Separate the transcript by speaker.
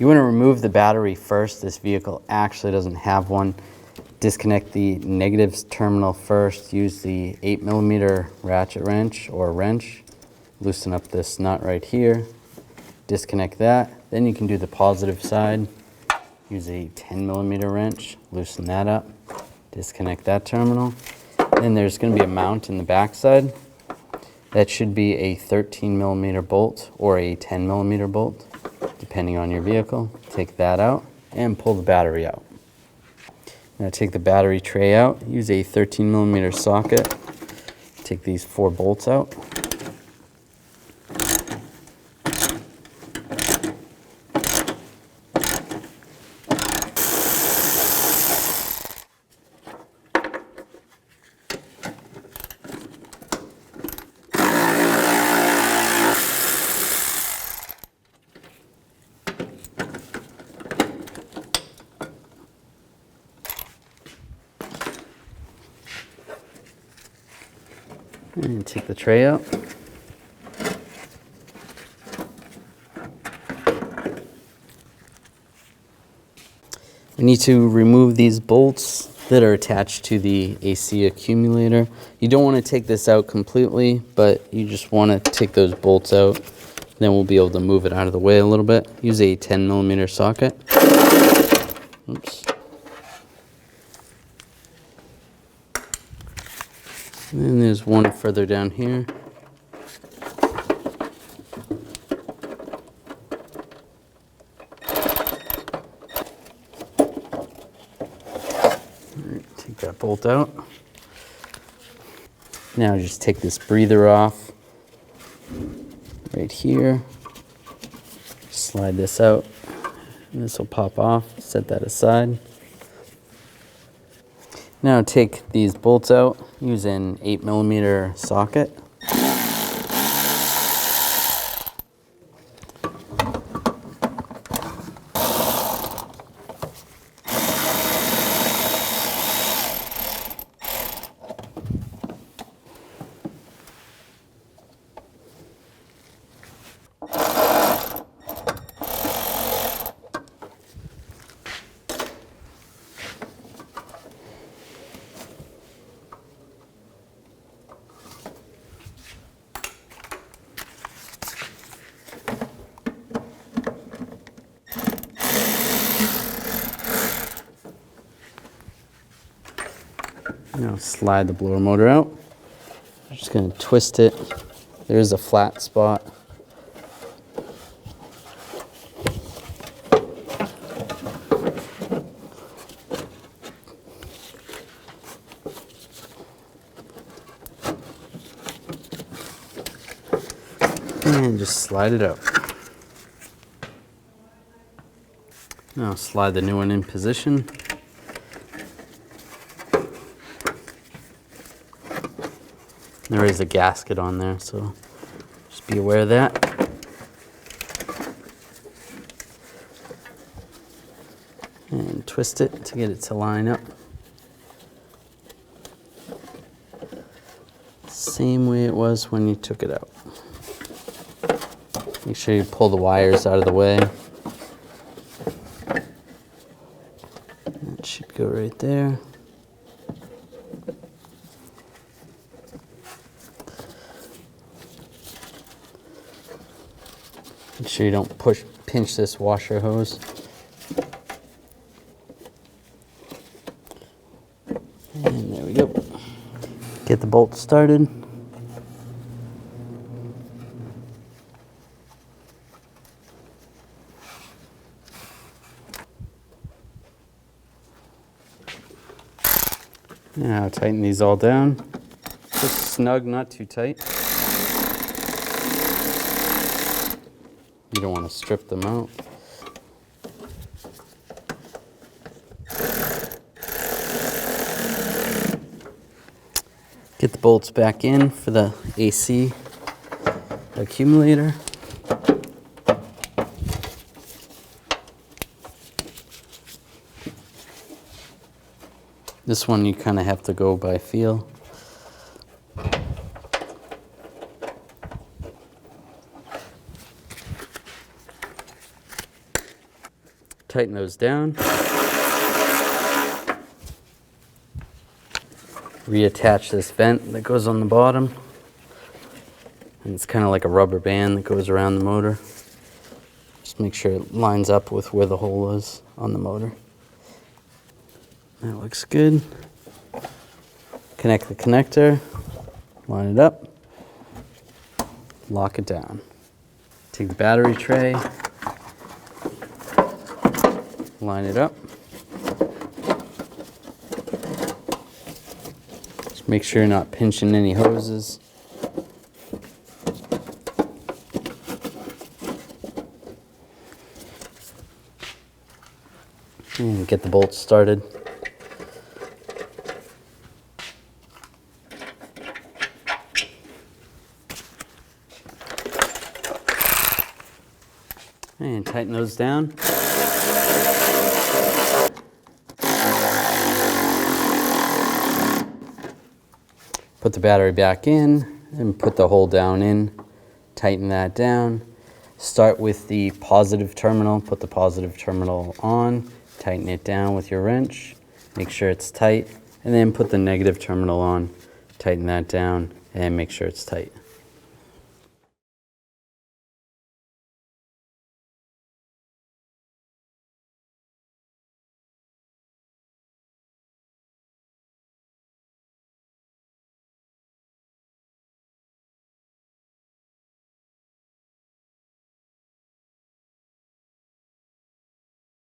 Speaker 1: You want to remove the battery first. This vehicle actually doesn't have one. Disconnect the negative terminal first. Use the 8mm ratchet wrench or wrench. Loosen up this nut right here. Disconnect that. Then you can do the positive side. Use a 10mm wrench. Loosen that up. Disconnect that terminal. Then there's going to be a mount in the back side. That should be a 13mm bolt or a 10mm bolt, depending on your vehicle. Take that out and pull the battery out. Now take the battery tray out. Use a 13mm socket. Take these 4 bolts out. And take the tray out. We need to remove these bolts that are attached to the AC accumulator. You don't want to take this out completely, but you just want to take those bolts out. Then we'll be able to move it out of the way a little bit. Use a 10mm socket. Oops. And then there's one further down here. Alright, take that bolt out. Now just take this breather off right here. Slide this out. And this will pop off. Set that aside. Now take these bolts out. Use an 8mm socket. Now slide the blower motor out. I'm just going to twist it. There's a flat spot. And just slide it out. Now slide the new one in position. There is a gasket on there, so just be aware of that. And twist it to get it to line up. Same way it was when you took it out. Make sure you pull the wires out of the way. That should go right there. Make sure you don't pinch this washer hose. And there we go. Get the bolt started. Now tighten these all down. Just snug, not too tight. You don't want to strip them out. Get the bolts back in for the AC accumulator. This one you kind of have to go by feel. tighten those down. Reattach this vent that goes on the bottom. And it's kind of like a rubber band that goes around the motor. Just make sure it lines up with where the hole is on the motor. That looks good. Connect the connector, line it up, lock it down. Take the battery tray, line it up. Just make sure you're not pinching any hoses. And get the bolts started. And tighten those down. Put the battery back in and put the hole down in. Tighten that down. Start with the positive terminal. Put the positive terminal on. Tighten it down with your wrench. Make sure it's tight. And then put the negative terminal on. Tighten that down and make sure it's tight.